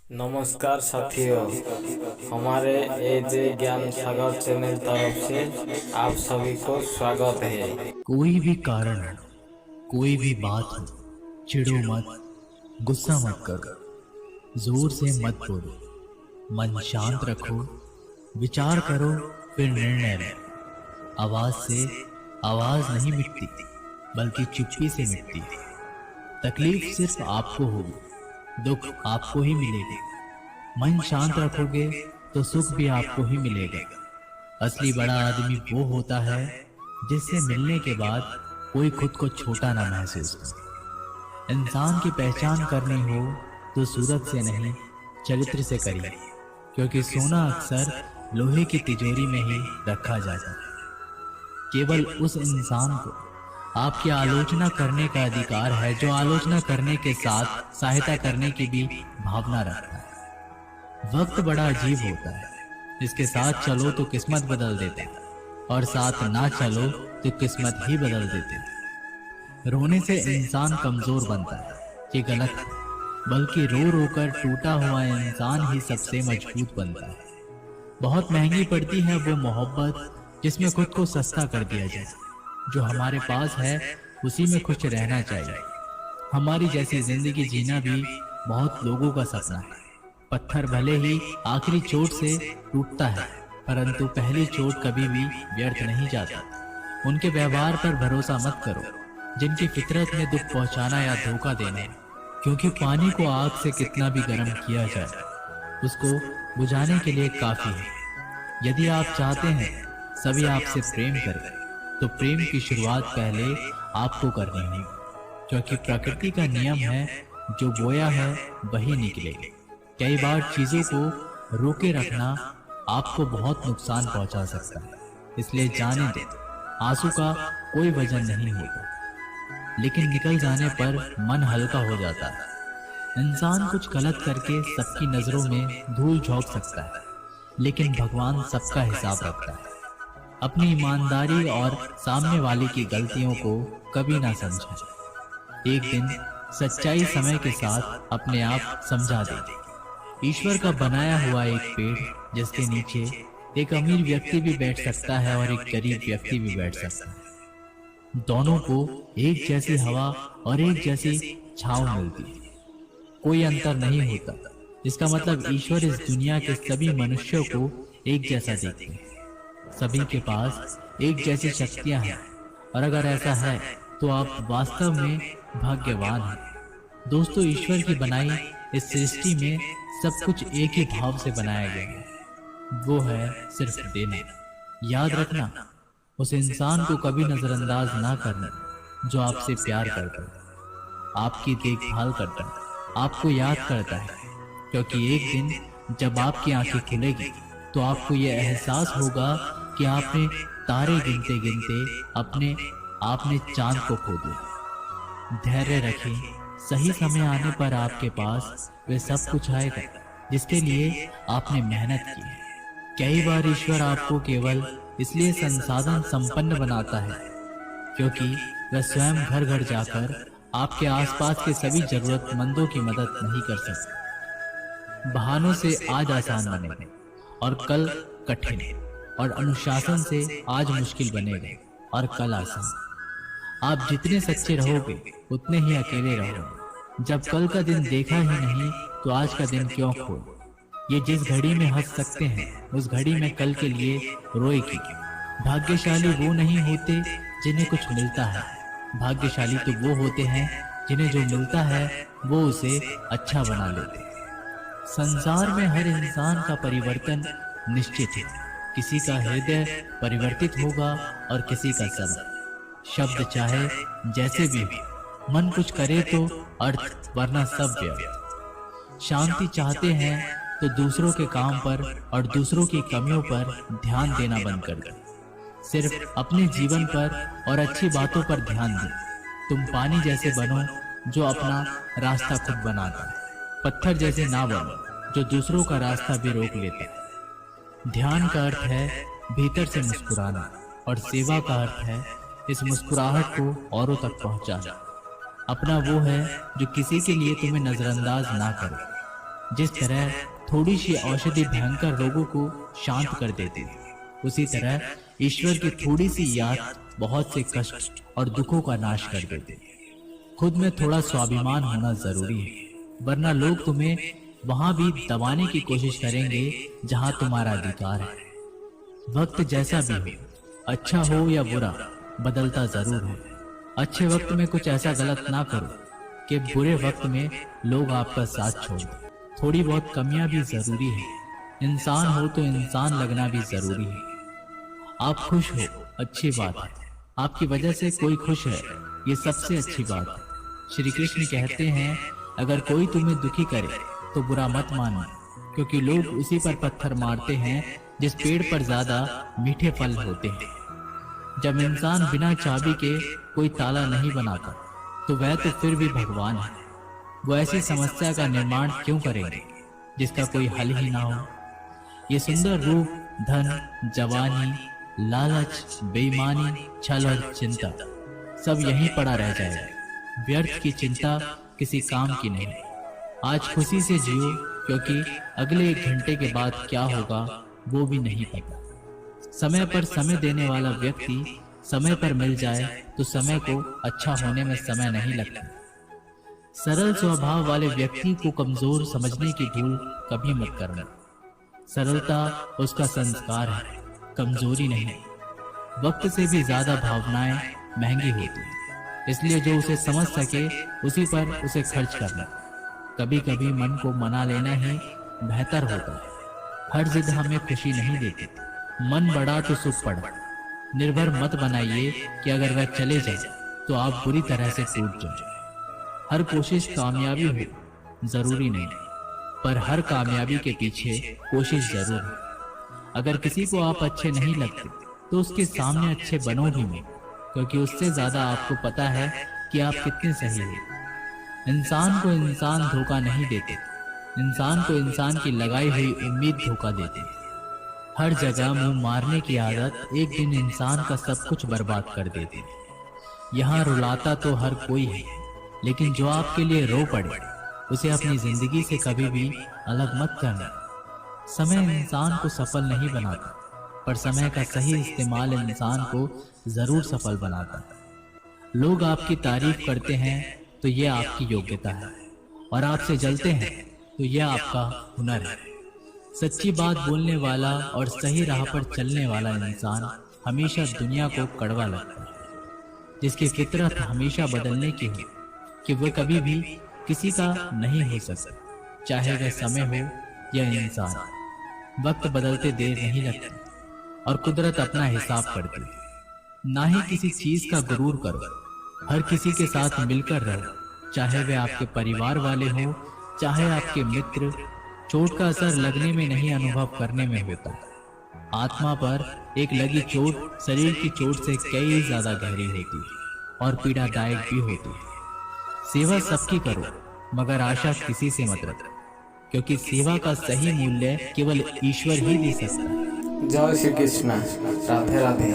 नमस्कार साथियों, हमारे एजे ज्ञान सागर चैनल तरफ से आप सभी को स्वागत है। कोई भी कारण हो, कोई भी बात हो, चिढ़ो मत, गुस्सा मत करो, जोर से मत बोलो, मन शांत रखो, विचार करो, फिर निर्णय लो। आवाज से आवाज नहीं मिटती, बल्कि चुप्पी से मिटती है। तकलीफ सिर्फ आपको होगी, दुख आपको ही मिलेगा। मन शांत रखोगे तो सुख भी आपको ही मिलेगा। असली बड़ा आदमी वो होता है जिससे मिलने के बाद कोई खुद को छोटा ना महसूस करे। इंसान की पहचान करनी हो तो सूरत से नहीं, चरित्र से करिए, क्योंकि सोना अक्सर लोहे की तिजोरी में ही रखा जाता है। केवल उस इंसान को आपकी आलोचना करने का अधिकार है जो आलोचना करने के साथ सहायता करने की भी भावना रखता है। वक्त बड़ा अजीब होता है, इसके साथ चलो तो किस्मत बदल देता है, और साथ ना चलो तो किस्मत ही बदल देते हैं। रोने से इंसान कमजोर बनता है, ये गलत है, बल्कि रो रो कर टूटा हुआ इंसान ही सबसे मजबूत बनता है। बहुत महंगी पड़ती है वो मोहब्बत जिसमें खुद को सस्ता कर दिया जाए। जो हमारे पास है उसी में खुश रहना चाहिए। हमारी जैसी जिंदगी जीना भी बहुत लोगों का सपना है। पत्थर भले ही आखिरी चोट से टूटता है, परंतु पहली चोट कभी भी व्यर्थ नहीं जाता। उनके व्यवहार पर भरोसा मत करो जिनकी फितरत में दुख पहुंचाना या धोखा देना है, क्योंकि पानी को आग से कितना भी गर्म किया जाए, उसको बुझाने के लिए काफी है। यदि आप चाहते हैं सभी आपसे प्रेम करें, तो प्रेम की शुरुआत पहले आपको करनी है, क्योंकि प्रकृति का नियम है जो बोया है वही निकलेगा। कई बार चीजों को रोके रखना आपको बहुत नुकसान पहुंचा सकता है, इसलिए जाने दो। आंसू का कोई वजन नहीं होगा, लेकिन निकल जाने पर मन हल्का हो जाता है। इंसान कुछ गलत करके सबकी नजरों में धूल झोंक सकता है, लेकिन भगवान सबका हिसाब रखता है। अपनी ईमानदारी और सामने वाले की गलतियों को कभी ना समझें। एक दिन सच्चाई समय के साथ अपने आप समझा देगी। ईश्वर का बनाया हुआ एक पेड़ जिसके नीचे एक अमीर व्यक्ति भी बैठ सकता है और एक गरीब व्यक्ति भी बैठ सकता है। दोनों को एक जैसी हवा और एक जैसी छांव मिलती है, कोई अंतर नहीं होता। इसका मतलब ईश्वर इस दुनिया के सभी मनुष्यों को एक जैसा देखते हैं। सभी के पास एक जैसी शक्तियां हैं, और अगर ऐसा है तो आप वास्तव में भाग्यवान हैं। दोस्तों, ईश्वर की बनाई इस सृष्टि में सब कुछ एक ही भाव से बनाया गया है, वो है सिर्फ देना। याद रखना, उस इंसान को कभी नजरअंदाज ना करना जो आपसे प्यार करता है, आपकी देखभाल करता है, आपको याद करता है, क्योंकि एक दिन जब आपकी आंखें खुलेगी तो आपको यह एहसास होगा कि आपने तारे गिनते गिनते आपने चांद को खो दिया। धैर्य रखें, सही समय आने पर आपके पास वे सब कुछ आएगा जिसके लिए आपने मेहनत की है। कई बार ईश्वर आपको केवल इसलिए संसाधन संपन्न बनाता है क्योंकि वह स्वयं घर घर जाकर आपके आसपास के सभी जरूरतमंदों की मदद नहीं कर सकता। बहानों से आज आसान बनेगा और कल कठिन, और अनुशासन से आज मुश्किल बनेगा और कल आसान। आप जितने सच्चे रहोगे उतने ही अकेले रहोगे। जब कल का दिन देखा ही नहीं तो आज का दिन क्यों खो। ये जिस घड़ी में हंस सकते हैं उस घड़ी में कल के लिए रोए की। भाग्यशाली वो नहीं होते जिन्हें कुछ मिलता है, भाग्यशाली तो वो होते हैं जिन्हें जो मिलता है वो उसे अच्छा बना लेते हैं। संसार में हर इंसान का परिवर्तन निश्चित है। किसी का हृदय परिवर्तित होगा और किसी का शब्द चाहे जैसे भी हो। मन कुछ करे तो अर्थ, वरना सब व्यर्थ। शांति चाहते हैं तो दूसरों के काम पर और दूसरों की कमियों पर ध्यान देना बंद कर दो। सिर्फ अपने जीवन पर और अच्छी बातों पर ध्यान दें। तुम पानी जैसे बनो जो अपना रास्ता खुद बनाता है, पत्थर जैसे ना बनो जो दूसरों का रास्ता भी रोक लेते हैं। ध्यान का अर्थ है भीतर से मुस्कुराना, और सेवा का अर्थ है इस मुस्कुराहट को औरों तक पहुंचाना। अपना वो है जो किसी के लिए तुम्हें नजरअंदाज ना करे। जिस तरह थोड़ी सी औषधि भयंकर रोगों को शांत कर देती है, उसी तरह ईश्वर की थोड़ी सी याद बहुत से कष्ट और दुखों का नाश कर देती है। खुद में थोड़ा स्वाभिमान होना जरूरी है, वरना लोग तुम्हें वहां भी दबाने की कोशिश करेंगे जहां तुम्हारा अधिकार है। वक्त जैसा भी हो, अच्छा हो या बुरा, बदलता जरूर है। अच्छे वक्त में कुछ ऐसा गलत ना करो कि बुरे वक्त में लोग आपका साथ छोड़ दें। थोड़ी बहुत कमियां भी जरूरी है। इंसान हो तो इंसान लगना भी जरूरी है। आप खुश हो, अच्छी बात है। आपकी वजह से कोई खुश है, ये सबसे अच्छी बात है। श्री कृष्ण कहते हैं, अगर कोई तुम्हें दुखी करे तो बुरा मत मानो, क्योंकि लोग उसी पर पत्थर मारते हैं जिस पेड़ पर ज्यादा मीठे फल होते हैं। जब इंसान बिना चाबी के कोई ताला नहीं बनाता तो वह तो फिर भी भगवान है। वो ऐसी समस्या का निर्माण क्यों करेंगे जिसका कोई हल ही ना हो। ये सुंदर रूप, धन, जवानी, लालच, बेईमानी, छल और चिंता सब यहीं पड़ा रह जाएगा। व्यर्थ की चिंता किसी काम की नहीं। आज खुशी से जियो, क्योंकि अगले 1 घंटे के बाद क्या होगा वो भी नहीं पता। समय पर समय देने वाला व्यक्ति समय पर मिल जाए तो समय को अच्छा होने में समय नहीं लगता। सरल स्वभाव वाले व्यक्ति को कमजोर समझने की भूल कभी मत करना। सरलता उसका संस्कार है, कमजोरी नहीं। वक्त से भी ज्यादा भावनाएं महंगी होती हैं, इसलिए जो उसे समझ सके उसी पर उसे खर्च करना। कभी कभी मन को मना लेना ही बेहतर होता है। हर जिद हमें खुशी नहीं देती। मन बढ़ा तो सुख पड़ा। निर्भर मत बनाइए कि अगर वह चले जाए तो आप बुरी तरह से टूट जाए। हर कोशिश कामयाबी हो जरूरी नहीं, पर हर कामयाबी के पीछे कोशिश जरूर है। अगर किसी को आप अच्छे नहीं लगते तो उसके सामने अच्छे बनो भी नहीं, क्योंकि उससे ज्यादा आपको पता है कि आप कितने सही हैं। इंसान को इंसान धोखा नहीं देते, इंसान को इंसान की लगाई हुई उम्मीद धोखा देती है। हर जगह मुंह मारने की आदत एक दिन इंसान का सब कुछ बर्बाद कर देती है। यहाँ रुलाता तो हर कोई है, लेकिन जो आपके लिए रो पड़े उसे अपनी जिंदगी से कभी भी अलग मत करना। समय इंसान को सफल नहीं बनाता, पर समय का सही इस्तेमाल इंसान को जरूर सफल बनाता है। लोग आपकी तारीफ करते हैं तो यह आपकी योग्यता है, और आपसे जलते हैं तो यह आपका हुनर है। सच्ची बात बोलने वाला और सही राह पर चलने वाला इंसान हमेशा दुनिया को कड़वा लगता है। जिसकी फितरत हमेशा बदलने की हो कि वह कभी भी किसी का नहीं हो सकता, चाहे वह समय हो या इंसान। वक्त बदलते देर नहीं लगती और कुदरत अपना हिसाब करती है। ना ही किसी चीज का गुरूर करो। हर किसी के साथ मिलकर रहो, चाहे वे आपके परिवार वाले हो, चाहे आपके मित्र। चोट का असर लगने में नहीं, अनुभव करने में होता है। आत्मा पर एक लगी चोट शरीर की चोट से कई ज्यादा गहरी होती है और पीड़ादायक भी होती है। सेवा सबकी करो, मगर आशा किसी से मत रखो, क्योंकि सेवा का सही मूल्य केवल ईश्वर ही दे सकता है। जय श्री कृष्ण। राधे राधे।